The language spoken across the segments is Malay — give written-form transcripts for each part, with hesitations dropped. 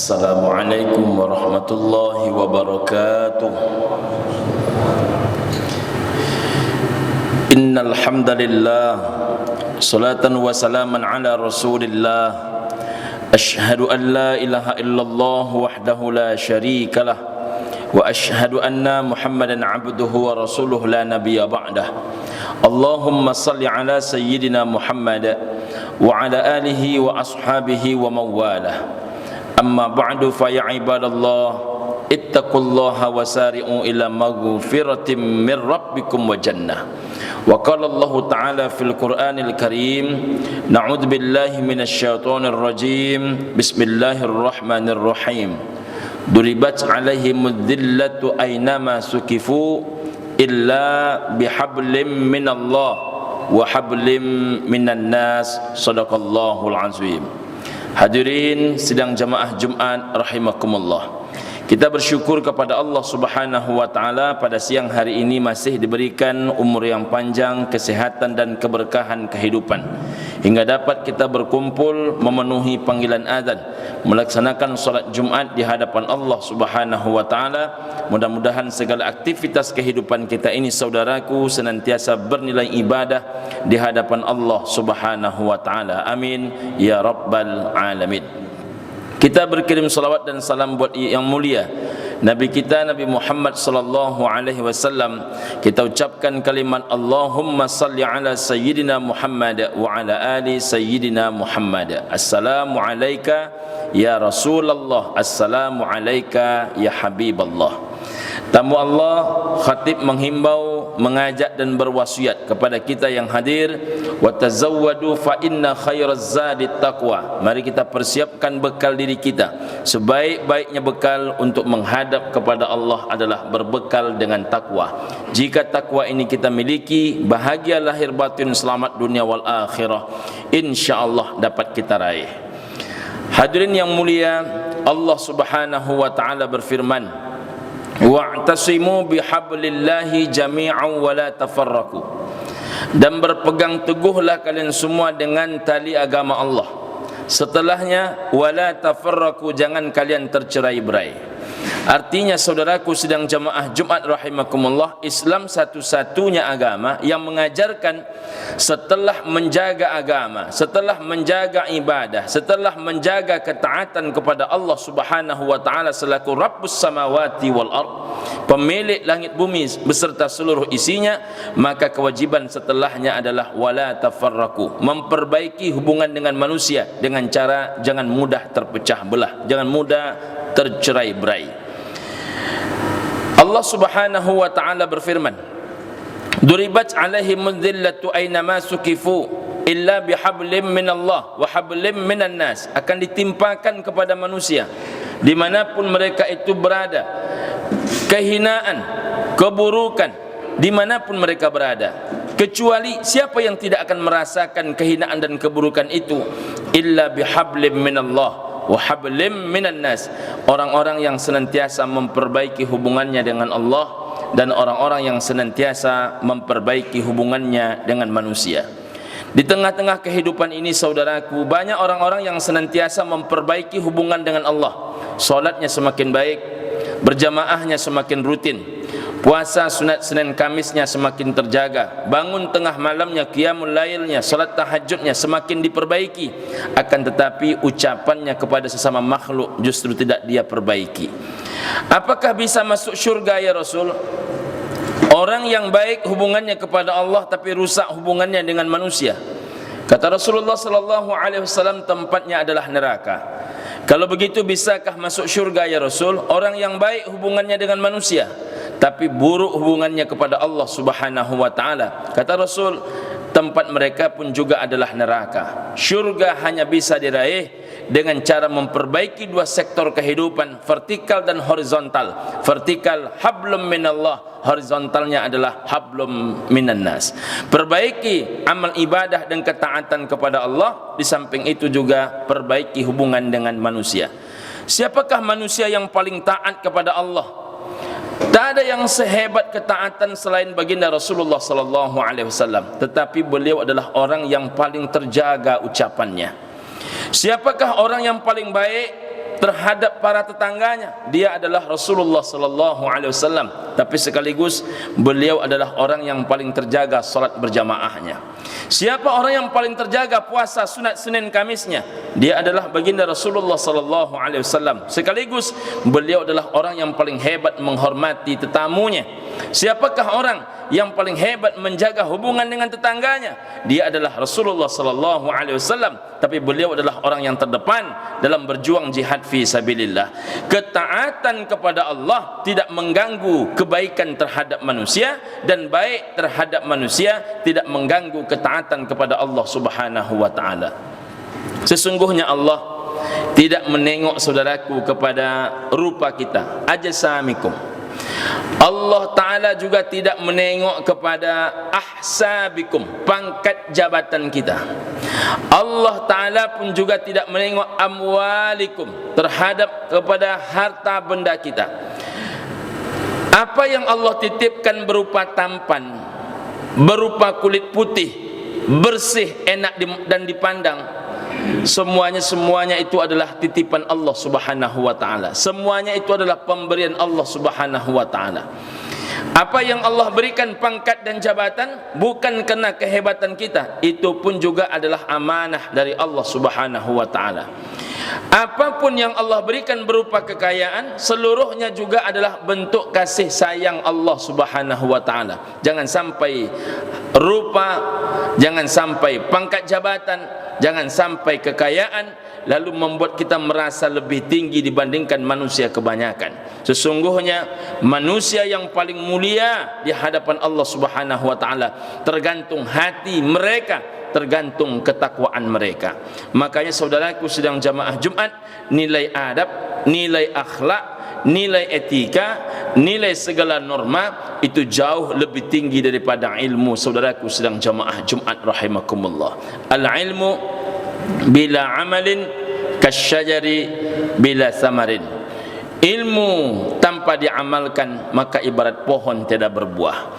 Assalamualaikum warahmatullahi wabarakatuh. Innal hamdalillah, salatan wa salaman ala Rasulillah. Asyhadu an la ilaha illallah wahdahu la syarikalah wa asyhadu anna Muhammadan abduhu wa rasuluhu la nabiyya ba'dah. Allahumma salli ala sayyidina Muhammad wa ala alihi wa ashabihi wa mawalah. Amma ba'du fa ya ibadallah ittaqullaha wasari'u ila maghfiratin min rabbikum wa jannah. Wa qala Allah ta'ala fil Qur'anil Karim, na'udzu billahi minasy syaithanir rajim. Bismillahirrahmanirrahim. Duribat 'alaihimudz dhillatu aynama sukifu illa bihablim minallah wa hablim minan nas. Shadaqallahul azim. Hadirin sidang jamaah Jumat rahimakumullah. Kita bersyukur kepada Allah Subhanahu wa taala pada siang hari ini masih diberikan umur yang panjang, kesehatan dan keberkahan kehidupan hingga dapat kita berkumpul memenuhi panggilan azan, melaksanakan salat Jumat di hadapan Allah Subhanahu wa taala. Mudah-mudahan segala aktivitas kehidupan kita ini saudaraku senantiasa bernilai ibadah di hadapan Allah Subhanahu wa taala. Amin ya rabbal alamin. Kita berkirim salawat dan salam buat yang mulia Nabi kita Nabi Muhammad sallallahu alaihi wasallam. Kita ucapkan kalimat Allahumma salli ala sayyidina Muhammad wa ala ali sayyidina Muhammad. Assalamu alayka ya Rasulullah, assalamu alayka ya Habiballah. Tamu Allah, khatib menghimbau, mengajak dan berwasiat kepada kita yang hadir, wa tazawwadu fa inna khairaz zadi taqwa. Mari kita persiapkan bekal diri kita. Sebaik-baiknya bekal untuk menghadap kepada Allah adalah berbekal dengan takwa. Jika takwa ini kita miliki, bahagia lahir batin, selamat dunia wal akhirah, insyaallah dapat kita raih. Hadirin yang mulia, Allah Subhanahu wa taala berfirman, wa'tasimu bihablillahi jami'an wa la tafarraqu. Dan berpegang teguhlah kalian semua dengan tali agama Allah. Setelahnya wala tafarraqu, jangan kalian tercerai-berai. Artinya saudaraku sedang jamaah Jumat rahimakumullah, Islam satu-satunya agama yang mengajarkan setelah menjaga agama, setelah menjaga ibadah, setelah menjaga ketaatan kepada Allah Subhanahu wa taala selaku Rabbus samawati wal ard, pemilik langit bumi beserta seluruh isinya, maka kewajiban setelahnya adalah wala tafarraqu, memperbaiki hubungan dengan manusia dengan cara jangan mudah terpecah belah, jangan mudah tercerai-berai. Allah Subhanahu wa taala berfirman, duribat alaihimudz dhillatu aynama sukifu illa bihablim minallah wa hablim minan nas. Akan ditimpakan kepada manusia dimanapun mereka itu berada, kehinaan, keburukan dimanapun mereka berada, kecuali siapa yang tidak akan merasakan kehinaan dan keburukan itu, illa bihablim minallah wa hablim minan nas. Orang-orang yang senantiasa memperbaiki hubungannya dengan Allah dan orang-orang yang senantiasa memperbaiki hubungannya dengan manusia. Di tengah-tengah kehidupan ini saudaraku, banyak orang-orang yang senantiasa memperbaiki hubungan dengan Allah. Salatnya semakin baik, berjamaahnya semakin rutin, puasa sunat Senin Kamisnya semakin terjaga, bangun tengah malamnya, qiyamul lailnya, salat tahajudnya semakin diperbaiki. Akan tetapi ucapannya kepada sesama makhluk justru tidak dia perbaiki. Apakah bisa masuk syurga ya Rasul? Orang yang baik hubungannya kepada Allah tapi rusak hubungannya dengan manusia. Kata Rasulullah sallallahu alaihi wasallam, tempatnya adalah neraka. Kalau begitu bisakah masuk syurga ya Rasul? Orang yang baik hubungannya dengan manusia tapi buruk hubungannya kepada Allah Subhanahu wa taala. Kata Rasul, tempat mereka pun juga adalah neraka. Syurga hanya bisa diraih dengan cara memperbaiki dua sektor kehidupan, vertikal dan horizontal. Vertikal hablum minallah, horizontalnya adalah hablum minan nas. Perbaiki amal ibadah dan ketaatan kepada Allah, di samping itu juga perbaiki hubungan dengan manusia. Siapakah manusia yang paling taat kepada Allah? Tak ada yang sehebat ketaatan selain baginda Rasulullah sallallahu alaihi wasallam, tetapi beliau adalah orang yang paling terjaga ucapannya. Siapakah orang yang paling baik? terhadap para tetangganya, dia adalah Rasulullah sallallahu alaihi wasallam, tapi sekaligus beliau adalah orang yang paling terjaga salat berjamaahnya. Siapa orang yang paling terjaga puasa sunat Senin Kamisnya? Dia adalah baginda Rasulullah sallallahu alaihi wasallam, sekaligus beliau adalah orang yang paling hebat menghormati tetamunya. Siapakah orang yang paling hebat menjaga hubungan dengan tetangganya? Dia adalah Rasulullah sallallahu alaihi wasallam, tapi beliau adalah orang yang terdepan dalam berjuang jihad fi sabilillah. Ketaatan kepada Allah tidak mengganggu kebaikan terhadap manusia, dan baik terhadap manusia tidak mengganggu ketaatan kepada Allah Subhanahu wa taala. Sesungguhnya Allah tidak menengok saudaraku kepada rupa kita, ajsamikum. Allah Ta'ala juga tidak menengok kepada ahsabikum, pangkat jabatan kita. Allah Ta'ala pun juga tidak menengok amwalikum, terhadap kepada harta benda kita. Apa yang Allah titipkan berupa tampan, berupa kulit putih, bersih, enak dan dipandang, semuanya itu adalah titipan Allah Subhanahu wa taala. Semuanya itu adalah pemberian Allah Subhanahu wa taala. Apa yang Allah berikan pangkat dan jabatan bukan karena kehebatan kita, itu pun juga adalah amanah dari Allah Subhanahu wa taala. Apapun yang Allah berikan berupa kekayaan, seluruhnya juga adalah bentuk kasih sayang Allah Subhanahu wa taala. Jangan sampai rupa, jangan sampai pangkat jabatan, jangan sampai kekayaan lalu membuat kita merasa lebih tinggi dibandingkan manusia kebanyakan. Sesungguhnya manusia yang paling mulia di hadapan Allah Subhanahu wa taala tergantung hati mereka, tergantung ketakwaan mereka. Makanya saudaraku sedang jamaah Jumat, nilai adab, nilai akhlak, nilai etika, nilai segala norma itu jauh lebih tinggi daripada ilmu. Saudaraku sedang jamaah Jumat rahimakumullah. Al-ilmu bila amalin kasyajari bila samarin. Ilmu tanpa diamalkan maka ibarat pohon tidak berbuah.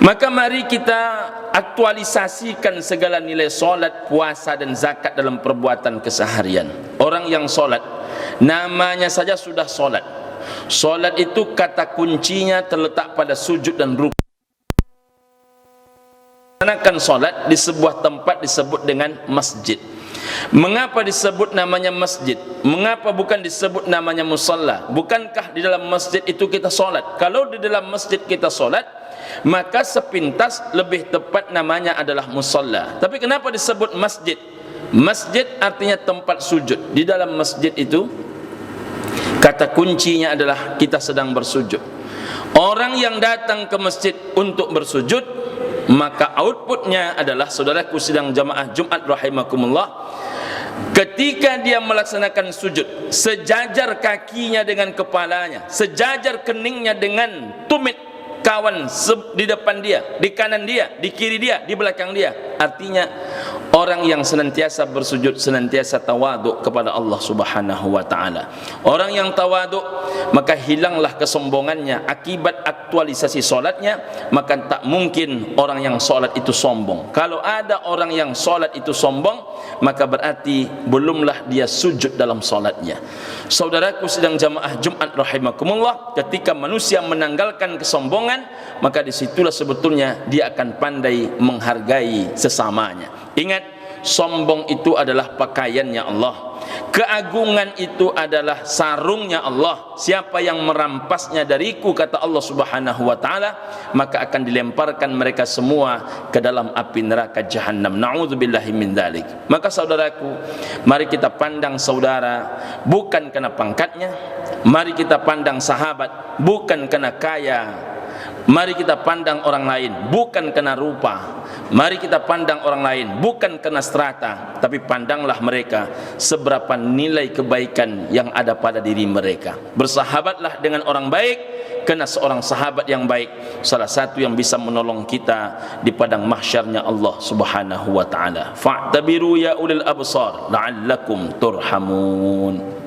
Maka mari kita aktualisasikan segala nilai solat, puasa dan zakat dalam perbuatan keseharian. Orang yang solat, namanya saja sudah solat. Solat itu kata kuncinya terletak pada sujud dan rukuk. Melaksanakan solat di sebuah tempat disebut dengan masjid. Mengapa disebut namanya masjid? Mengapa bukan disebut namanya musalla? Bukankah di dalam masjid itu kita solat? Kalau di dalam masjid kita solat, maka sepintas lebih tepat namanya adalah musalla. Tapi kenapa disebut masjid? Masjid artinya tempat sujud. Di dalam masjid itu kata kuncinya adalah kita sedang bersujud. Orang yang datang ke masjid untuk bersujud, maka outputnya adalah saudaraku sedang jamaah Jumat rahimakumullah, ketika dia melaksanakan sujud, sejajar kakinya dengan kepalanya, sejajar keningnya dengan tumit kawan di depan dia, di kanan dia, di kiri dia, di belakang dia. Artinya orang yang senantiasa bersujud, senantiasa tawaduk kepada Allah Subhanahu wa taala. Orang yang tawaduk, maka hilanglah kesombongannya akibat aktualisasi solatnya. Maka tak mungkin orang yang solat itu sombong. Kalau ada orang yang solat itu sombong, maka berarti belumlah dia sujud dalam solatnya. Saudaraku sedang jamaah Jumat rahimakumullah, ketika manusia menanggalkan kesombongan, maka disitulah sebetulnya dia akan pandai menghargai sesamanya. Ingat, sombong itu adalah pakaiannya Allah, keagungan itu adalah sarungnya Allah. Siapa yang merampasnya dariku, kata Allah Subhanahu wa taala, maka akan dilemparkan mereka semua ke dalam api neraka jahanam. Na'udzubillahi min dzalik. Maka saudaraku, mari kita pandang saudara bukan karena pangkatnya, mari kita pandang sahabat bukan karena kaya, mari kita pandang orang lain bukan karena rupa, mari kita pandang orang lain bukan karena strata, tapi pandanglah mereka seberapa nilai kebaikan yang ada pada diri mereka. Bersahabatlah dengan orang baik, karena seorang sahabat yang baik salah satu yang bisa menolong kita di padang mahsyarnya Allah Subhanahu wa taala. Fa'tabiru ya ulil absar la'allakum turhamun.